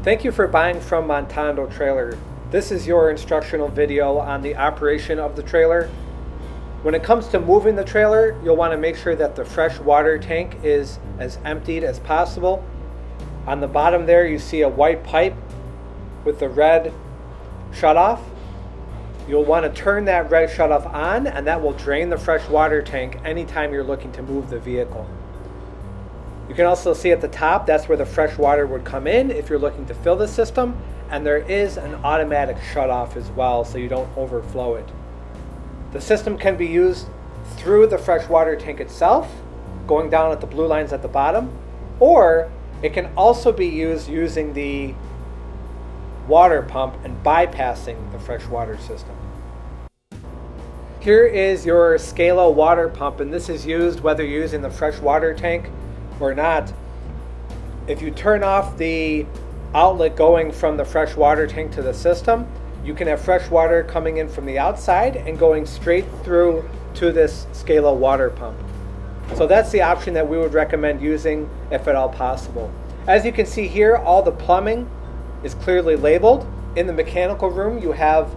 Thank you for buying from Montando Trailer. This is your instructional video on the operation of the trailer. When it comes to moving the trailer, you'll want to make sure that the fresh water tank is as emptied as possible. On the bottom there you see a white pipe with the red shutoff. You'll want to turn that red shutoff on, and that will drain the fresh water tank anytime you're looking to move the vehicle. You can also see at the top, that's where the fresh water would come in if you're looking to fill the system, and there is an automatic shutoff as well so you don't overflow it. The system can be used through the fresh water tank itself, going down at the blue lines at the bottom, or it can also be used using the water pump and bypassing the fresh water system. Here is your Scalo water pump, and this is used whether you're using the fresh water tank or not. If you turn off the outlet going from the fresh water tank to the system, you can have fresh water coming in from the outside and going straight through to this Scalo water pump. So that's the option that we would recommend using if at all possible. As you can see here, all the plumbing is clearly labeled. In the mechanical room you have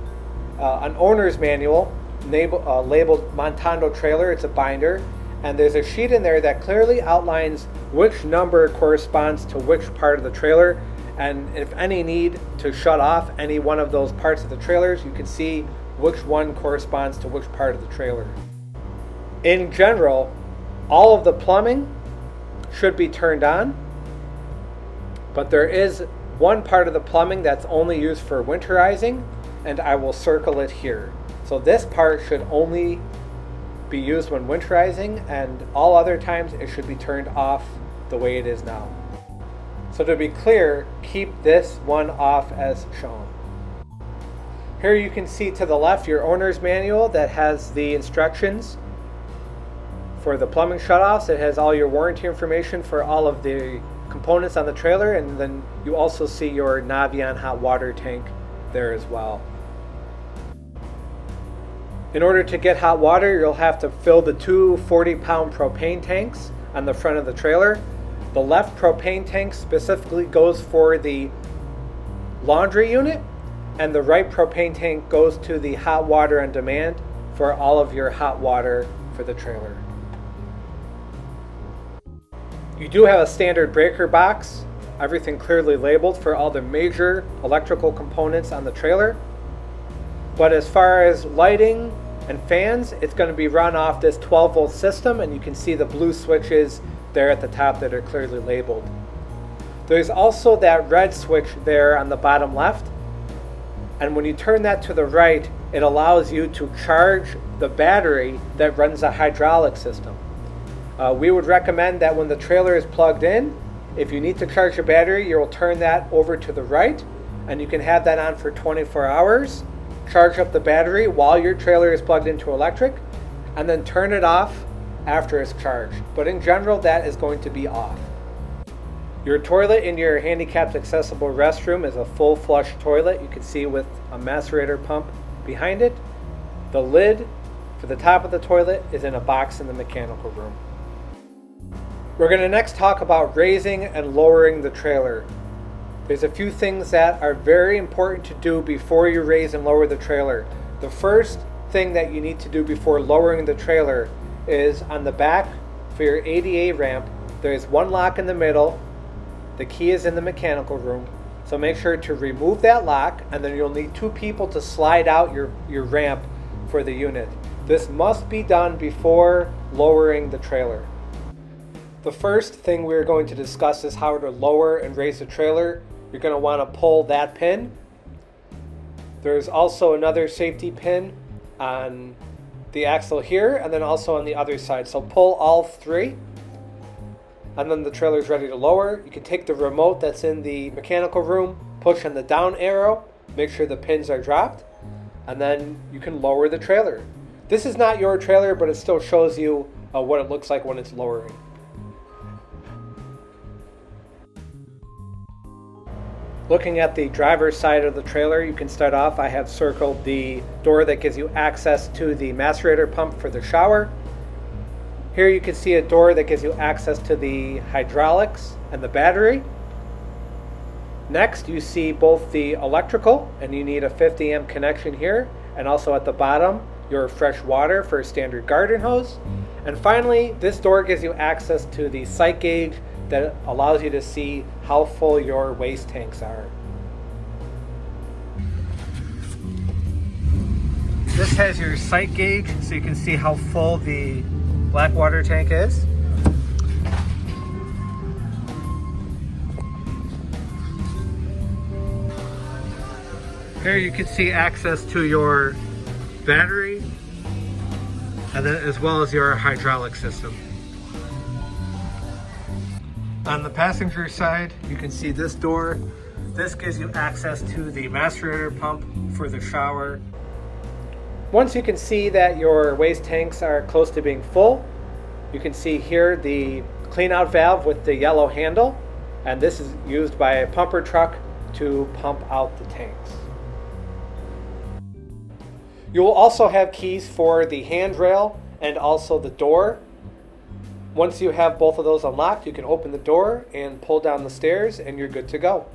an owner's manual labeled Montando Trailer. It's a binder, and there's a sheet in there that clearly outlines which number corresponds to which part of the trailer, and if any need to shut off any one of those parts of the trailers, you can see which one corresponds to which part of the trailer. In general, all of the plumbing should be turned on, but there is one part of the plumbing that's only used for winterizing, and I will circle it here. So this part should only be used when winterizing, and all other times it should be turned off the way it is now. So to be clear, keep this one off as shown. Here you can see to the left your owner's manual that has the instructions for the plumbing shutoffs. It has all your warranty information for all of the components on the trailer, and then you also see your Navion hot water tank there as well. In order to get hot water, you'll have to fill the two 40-pound propane tanks on the front of the trailer. The left propane tank specifically goes for the laundry unit, and the right propane tank goes to the hot water on demand for all of your hot water for the trailer. You do have a standard breaker box, everything clearly labeled for all the major electrical components on the trailer. But as far as lighting and fans, it's going to be run off this 12-volt system, and you can see the blue switches there at the top that are clearly labeled. There's also that red switch there on the bottom left, and when you turn that to the right, it allows you to charge the battery that runs the hydraulic system. We would recommend that when the trailer is plugged in, if you need to charge your battery, you'll turn that over to the right, and you can have that on for 24 hours. Charge up the battery while your trailer is plugged into electric, and then turn it off after it's charged. But in general, that is going to be off. Your toilet in your handicapped accessible restroom is a full flush toilet. You can see with a macerator pump behind it. The lid for the top of the toilet is in a box in the mechanical room. We're going to next talk about raising and lowering the trailer. There's a few things that are very important to do before you raise and lower the trailer. The first thing that you need to do before lowering the trailer is on the back for your ADA ramp, there's one lock in the middle. The key is in the mechanical room. So make sure to remove that lock, and then you'll need two people to slide out your ramp for the unit. This must be done before lowering the trailer. The first thing we're going to discuss is how to lower and raise the trailer. You're going to want to pull that pin. There's also another safety pin on the axle here, and then also on the other side. So pull all three, and then the trailer is ready to lower. You can take the remote that's in the mechanical room, push on the down arrow, make sure the pins are dropped, and then you can lower the trailer. This is not your trailer, but it still shows you what it looks like when it's lowering. Looking at the driver's side of the trailer, you can start off. I have circled the door that gives you access to the macerator pump for the shower. Here you can see a door that gives you access to the hydraulics and the battery. Next, you see both the electrical, and you need a 50 amp connection here, and also at the bottom, your fresh water for a standard garden hose. And finally, this door gives you access to the sight gauge that allows you to see how full your waste tanks are. This has your sight gauge, so you can see how full the black water tank is. Here you can see access to your battery, and then as well as your hydraulic system. On the passenger side, you can see this door. This gives you access to the macerator pump for the shower. Once you can see that your waste tanks are close to being full, you can see here the clean out valve with the yellow handle, and this is used by a pumper truck to pump out the tanks. You will also have keys for the handrail and also the door. Once you have both of those unlocked, you can open the door and pull down the stairs and you're good to go.